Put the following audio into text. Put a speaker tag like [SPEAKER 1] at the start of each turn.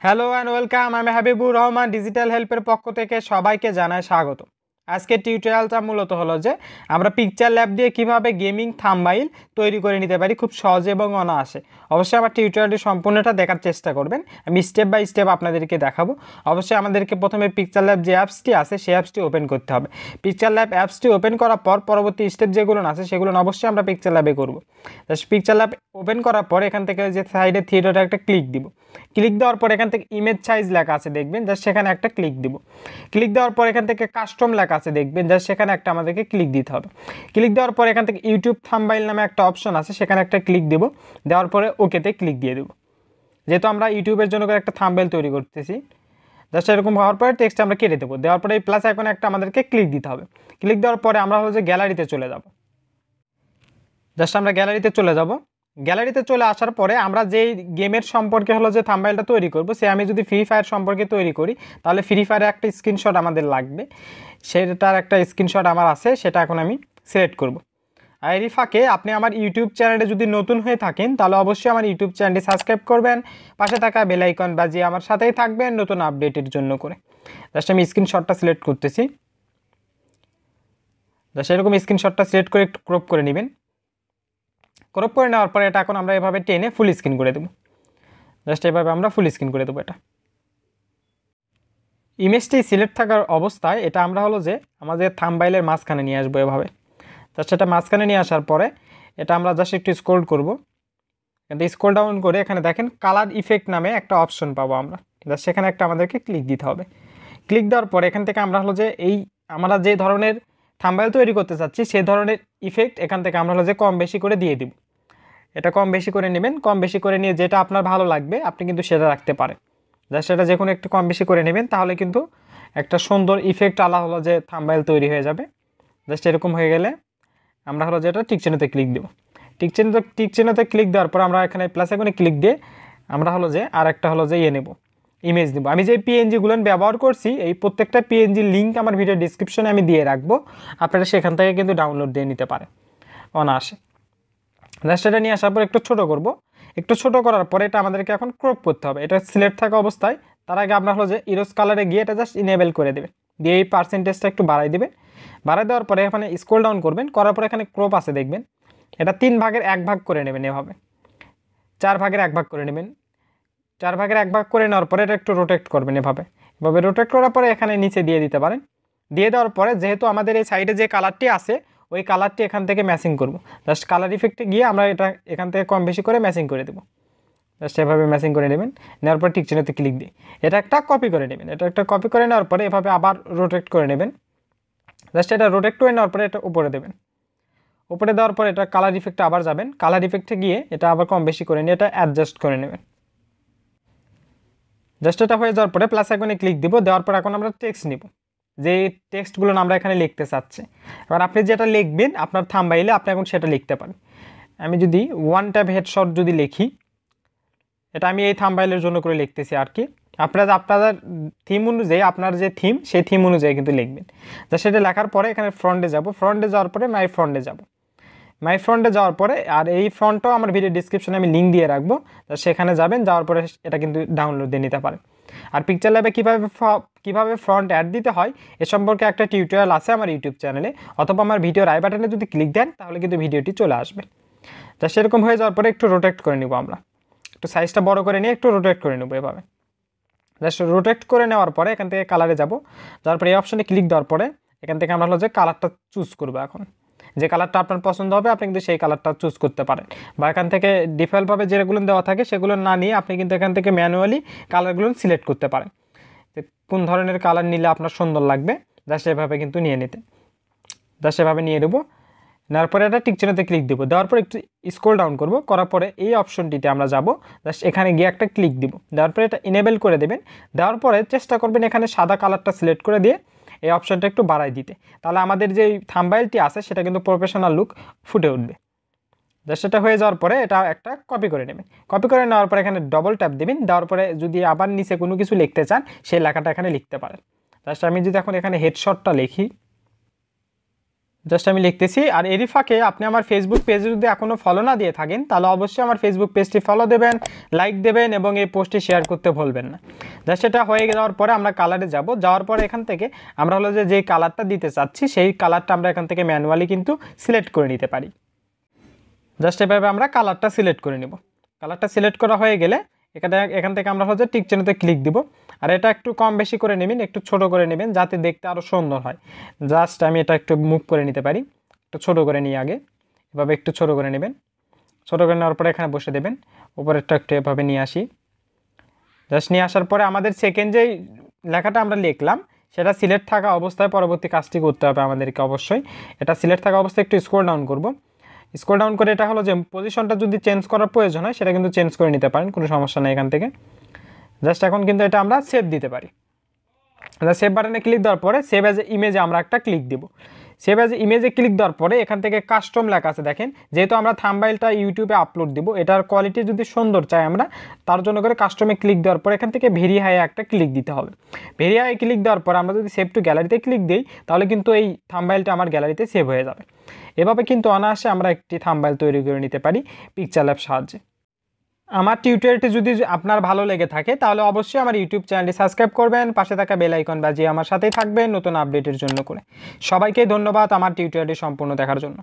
[SPEAKER 1] Hello and welcome. আমি Habibur Rahman digital হেল্পের পক্ষ থেকে সবাইকে জানাই স্বাগত। আজকের টিউটোরিয়ালটা মূলত হলো যে আমরা পিকচার ল্যাব দিয়ে কিভাবে গেমিং থাম্বনেইল তৈরি করে নিতে পারি খুব সহজে এবং অনায়াসে। অবশ্যই আমার টিউটোরিয়ালটি সম্পূর্ণটা দেখার চেষ্টা করবেন, আমি স্টেপ বাই স্টেপ আপনাদেরকে দেখাবো। অবশ্যই আমাদেরকে প্রথমে পিকচার ল্যাব যে অ্যাপসটি আছে সেই অ্যাপসটি ওপেন করতে হবে। পিকচার ল্যাব অ্যাপসটি ওপেন করার পর পরবর্তী স্টেপ যেগুলো আছে সেগুলো অবশ্যই আমরা পিকচার ল্যাবে করবো। পিকচার ল্যাব ওপেন করার পর এখান থেকে যে সাইডে থিয়েটারে একটা ক্লিক দিব। ক্লিক দেওয়ার পর এখান থেকে ইমেজ সাইজ লেখা আছে দেখবেন, জাস্ট সেখানে একটা ক্লিক দিব। ক্লিক দেওয়ার পর এখান থেকে কাস্টম লেখা আছে দেখবেন, জাস্ট সেখানে একটা আমাদেরকে ক্লিক দিতে হবে। ক্লিক দেওয়ার পর এখান থেকে ইউটিউব থাম্বনেইল নামে একটা অপশন আছে, সেখানে একটা ক্লিক দেব। দেওয়ার পরে ওকেতে ক্লিক দিয়ে দেবো। যেহেতু আমরা ইউটিউবের জন্য একটা থাম্বনেইল তৈরি করতেছি, জাস্ট এরকম হওয়ার পরে টেক্সট আমরা কেটে দেবো। দেওয়ার পরে এই প্লাস আইকনে একটা আমাদেরকে ক্লিক দিতে হবে। ক্লিক দেওয়ার পরে আমরা হচ্ছে গ্যালারিতে চলে যাব। জাস্ট আমরা গ্যালারিতে চলে যাব। গ্যালারিতে চলে আসার পরে আমরা যেই গেমের সম্পর্কে হলো যে থাম্বনেইলটা তৈরি করব, সে আমি যদি ফ্রি ফায়ার সম্পর্কে তৈরি করি তাহলে ফ্রি ফায়ারের একটা স্ক্রিনশট আমাদের লাগবে। সেটার একটা স্ক্রিনশট আমার আছে, সেটা এখন আমি সিলেক্ট করব। আর এরই ফাঁকে আপনি আমার ইউটিউব চ্যানেলে যদি নতুন হয়ে থাকেন তাহলে অবশ্যই আমার ইউটিউব চ্যানেলটি সাবস্ক্রাইব করবেন, পাশে থাকা বেল আইকন বাজিয়ে আমার সাথেই থাকবেন নতুন আপডেটের জন্য করে। জাস্ট আমি স্ক্রিনশটটা সিলেক্ট করতেছি। জাস্ট এরকম স্ক্রিনশটটা সিলেক্ট করে একটু ক্রপ করে নেবেন। ক্রপ করে নেওয়ার পরে এটা এখন আমরা এভাবে টেনে ফুল স্ক্রিন করে দেবো। জাস্ট এভাবে আমরা ফুল স্ক্রিন করে দেবো। এটা ইমেজটি সিলেক্ট থাকার অবস্থায় এটা আমরা হলো যে আমাদের থাম্বনেইলের মাঝখানে নিয়ে আসবো এভাবে। জাস্ট এটা মাঝখানে নিয়ে আসার পরে এটা আমরা জাস্ট একটু স্ক্রল করবো। কিন্তু স্ক্রল ডাউন করে এখানে দেখেন কালার ইফেক্ট নামে একটা অপশন পাবো আমরা, জাস্ট সেখানে একটা আমাদেরকে ক্লিক দিতে হবে। ক্লিক দেওয়ার পরে এখান থেকে আমরা হলো যে আমরা যে ধরনের থাম্বনেইল তৈরি করতে চাচ্ছি সেই ধরনের ইফেক্ট এখান থেকে আমরা হলো যে কম বেশি করে দিয়ে দিব। এটা কম বেশি করে নেবেন, কম বেশি করে নিয়ে যেটা আপনার ভালো লাগবে আপনি কিন্তু সেটা রাখতে পারেন। জাস্ট এটা যে কোনো একটু কম বেশি করে নেবেন, তাহলে কিন্তু একটা সুন্দর ইফেক্ট আলা হলো যে থাম্বনেইল তৈরি হয়ে যাবে। জাস্ট এরকম হয়ে গেলে আমরা হলো যে এটা টিক চিহ্নতে ক্লিক দেবো। টিক চিহ্নতে ক্লিক দেওয়ার পর আমরা এখানে প্লাস আইকনে ক্লিক দিয়ে আমরা হলো যে আর একটা হলো যে নেব, ইমেজ নেব। আমি যে পিএনজিগুলো ব্যবহার করছি এই প্রত্যেকটা পিএনজি লিঙ্ক আমার ভিডিও ডিসক্রিপশনে আমি দিয়ে রাখবো, আপনারা সেখান থেকে কিন্তু ডাউনলোড দিয়ে নিতে পারেন অনায়াসে। জাস্ট এটা নিয়ে আসার পর একটু ছোটো করব। একটু ছোটো করার পরে এটা আমাদেরকে এখন ক্রপ করতে হবে। এটা সিলেক্ট থাকা অবস্থায় তার আগে আমরা হলো যে ইরোজ কালারে গিয়ে এটা জাস্ট ইনেবল করে দেবেন, দিয়ে এই পার্সেন্টেজটা একটু বাড়াই দেবেন। বাড়াই দেওয়ার পরে এখানে স্ক্রল ডাউন করবেন, করার পরে এখানে ক্রপ আছে দেখবেন, এটা 3 ভাগের 1 ভাগ করে নেবেন। এভাবে 4 ভাগের 1 ভাগ করে নেবেন। 4 ভাগের 1 ভাগ করে নেওয়ার পরে এটা একটু রোটেট করবেন। এভাবে রোটেট করার পরে এখানে নিচে দিয়ে দিতে পারেন। দিয়ে দেওয়ার পরে যেহেতু আমাদের এই সাইডে যে কালারটি আছে ওই কালারটি এখান থেকে ম্যাচিং করব। জাস্ট কালার ইফেক্টে গিয়ে আমরা এটা এখান থেকে কম বেশি করে ম্যাচিং করে দেবো। জাস্ট এভাবে ম্যাচিং করে নেবেন। নেওয়ার পর টিক চিহ্নতে ক্লিক দিই এটা একটা কপি করে নেবেন। এটা একটা কপি করে নেওয়ার পরে এভাবে আবার রোটেট করে নেবেন। জাস্ট এটা রোটেট করে নেওয়ার পরে এটা উপরে দেবেন। উপরে দেওয়ার পরে এটা কালার ইফেক্টে আবার যাবেন। কালার ইফেক্টে গিয়ে এটা আবার কম বেশি করে নিয়ে এটা অ্যাডজাস্ট করে নেবেন। জাস্ট এটা হয়ে যাওয়ার পরে প্লাস আইকনে ক্লিক দিব। দেওয়ার পর এখন আমরা টেক্সট নিব, যে টেক্সটগুলো আমরা এখানে লিখতে চাচ্ছি। এবার আপনি যেটা লিখবেন আপনার থাম্বনেইলে আপনি এখন সেটা লিখতে পারেন। আমি যদি ওয়ান ট্যাপ হেডশট যদি লিখি, এটা আমি এই থাম্বনেইলের জন্য করে লিখতেছি আর কি। আপনাদের থিম অনুযায়ী আপনার যে থিম সেই থিম অনুযায়ী কিন্তু লিখবেন। যা সেটা লেখার পরে এখানে ফ্রন্টে যাব। ফ্রন্টে যাওয়ার পরে মাই ফ্রন্টে যাব। মাই ফ্রন্টে যাওয়ার পরে আর এই ফ্রন্টটাও আমার ভিডিও ডিসক্রিপশনে আমি লিঙ্ক দিয়ে রাখবো, সেখানে যাবেন। যাওয়ার পরে এটা কিন্তু ডাউনলোড দিয়ে নিতে পারেন। আর পিকচার ল্যাবে কীভাবে ফ্রন্ট অ্যাড দিতে হয় এ সম্পর্কে একটা টিউটোরিয়াল আছে আমার ইউটিউব চ্যানেলে, অথবা আমার ভিডিওর আই বাটনে যদি ক্লিক দেন তাহলে কিন্তু ভিডিওটি চলে আসবে। তা সেরকম হয়ে যাওয়ার পরে একটু রোটেট করে নেব। আমরা একটু সাইজটা বড় করে নিয়ে একটু রোটেট করে নেবো এভাবে। জাস্ট রোটেট করে নেওয়ার পরে এখান থেকে কালারে যাব। যাওয়ার পরে এই অপশানে ক্লিক দেওয়ার পরে এখান থেকে আমরা হলো যে কালারটা চুজ করবো। এখন যে কালারটা আপনার পছন্দ হবে আপনি কিন্তু সেই কালারটা চুজ করতে পারেন, বা এখান থেকে ডিফল্টভাবে যেগুলো দেওয়া থাকে সেগুলো না নিয়ে আপনি কিন্তু এখান থেকে ম্যানুয়ালি কালারগুলো সিলেক্ট করতে পারেন, যে কোন ধরনের কালার নিলে আপনার সুন্দর লাগবে। জাস্ট এভাবে কিন্তু নিয়ে নিতে, জাস্ট এভাবে নিয়ে দেবো। নেওয়ার পরে এটা টিক চিহ্নতে ক্লিক দেবো। দেওয়ার পরে একটু স্ক্রল ডাউন করব, করার পরে এই অপশনটিতে আমরা যাব। জাস্ট এখানে গিয়ে একটা ক্লিক দিব। দেওয়ার পরে এটা ইনেবল করে দেবেন। দেওয়ার পরে চেষ্টা করবেন এখানে সাদা কালারটা সিলেক্ট করে দিয়ে এই অপশনটা একটু বাড়াই দিতে, তাহলে আমাদের যে থাম্বনেইলটি আছে সেটা কিন্তু প্রফেশনাল লুক ফুটে উঠবে। জাস্ট এটা হয়ে যাওয়ার পরে এটা একটা কপি করে নেবেন। কপি করে নেওয়ার পরে এখানে ডবল ট্যাপ দেবেন। দেওয়ার পরে যদি আবার নিচে কোনো কিছু লিখতে চান সেই লেখাটা এখানে লিখতে পারেন। জাস্ট আমি যদি এখন এখানে হেডশটটা লিখি, জাস্ট আমি লিখতেছি। আর এরই ফাঁকে আপনি আমার ফেসবুক পেজে যদি এখনও ফলো না দিয়ে থাকেন তাহলে অবশ্যই আমার ফেসবুক পেজটি ফলো দেবেন, লাইক দেবেন এবং এই পোস্টটি শেয়ার করতে ভুলবেন না। জাস্ট এটা হয়ে যাওয়ার পরে আমরা কালারে যাব, যাওয়ার পরে এখান থেকে আমরা হলো যে কালারটা দিতে চাচ্ছি সেই কালারটা আমরা এখান থেকে ম্যানুয়ালি কিন্তু সিলেক্ট করে নিতে পারি। জাস্ট এভাবে আমরা কালারটা সিলেক্ট করে নেব। কালারটা সিলেক্ট করা হয়ে গেলে এখান থেকে আমরা হচ্ছে টিক চিহ্নতে ক্লিক দিব। আর এটা একটু কম বেশি করে নেবেন, একটু ছোট করে নেবেন যাতে দেখতে আরও সুন্দর হয়। জাস্ট আমি এটা একটু মুভ করে নিতে পারি, একটু ছোট করে নিই আগে, এভাবে একটু ছোট করে নেবেন। ছোট করে নেওয়ার পরে এখানে বসে দেবেন, উপরেরটা একটু এভাবে নিয়ে আসি। জাস্ট নিয়ে আসার পরে আমাদের সেকেন্ড যেই লেখাটা আমরা লিখলাম সেটা সিলেক্ট থাকা অবস্থায় পরবর্তী কাজটি করতে হবে আমাদেরকে অবশ্যই। এটা সিলেক্ট থাকা অবস্থায় একটু স্ক্রল ডাউন করব। স্ক্রল ডাউন করে এটা হলো যে পজিশনটা যদি চেঞ্জ করার প্রয়োজন হয় সেটা কিন্তু চেঞ্জ করে নিতে পারেন, কোনো সমস্যা নেই এখান থেকে। জাস্ট এখন কিন্তু এটা আমরা সেভ দিতে পারি। সেভ বাটনে ক্লিক দেওয়ার পরে সেভ অ্যাজ ইমেজে আমরা একটা ক্লিক দিব। সেভ অ্যাজ ইমেজে ক্লিক দেওয়ার পরে এখান থেকে কাস্টম লেখা আছে দেখেন, যেহেতু আমরা থাম্বনেইলটা ইউটিউবে আপলোড দিব, এটার কোয়ালিটি যদি সুন্দর চাই আমরা তার জন্য করে কাস্টমে ক্লিক দেওয়ার পরে এখান থেকে ভেরিফাই একটা ক্লিক দিতে হবে। ভেরিফাই ক্লিক দেওয়ার পর আমরা যদি সেভ টু গ্যালারিতে ক্লিক দিই তাহলে কিন্তু এই থাম্বনেইলটা আমার গ্যালারিতে সেভ হয়ে যাবে। এভাবে কিন্তু অনায়াসে আমরা একটি থাম্বনেইল তৈরি করে নিতে পারি পিকচারল্যাব সাহায্যে। আমার টিউটোরিয়ালটি যদি আপনার ভালো লেগে থাকে তাহলে অবশ্যই আমার ইউটিউব চ্যানেলটি সাবস্ক্রাইব করবেন, পাশে থাকা বেল আইকন বাজিয়ে আমার সাথেই থাকবেন নতুন আপডেটের জন্য করে। সবাইকে ধন্যবাদ আমার টিউটোরিয়ালটি সম্পূর্ণ দেখার জন্য।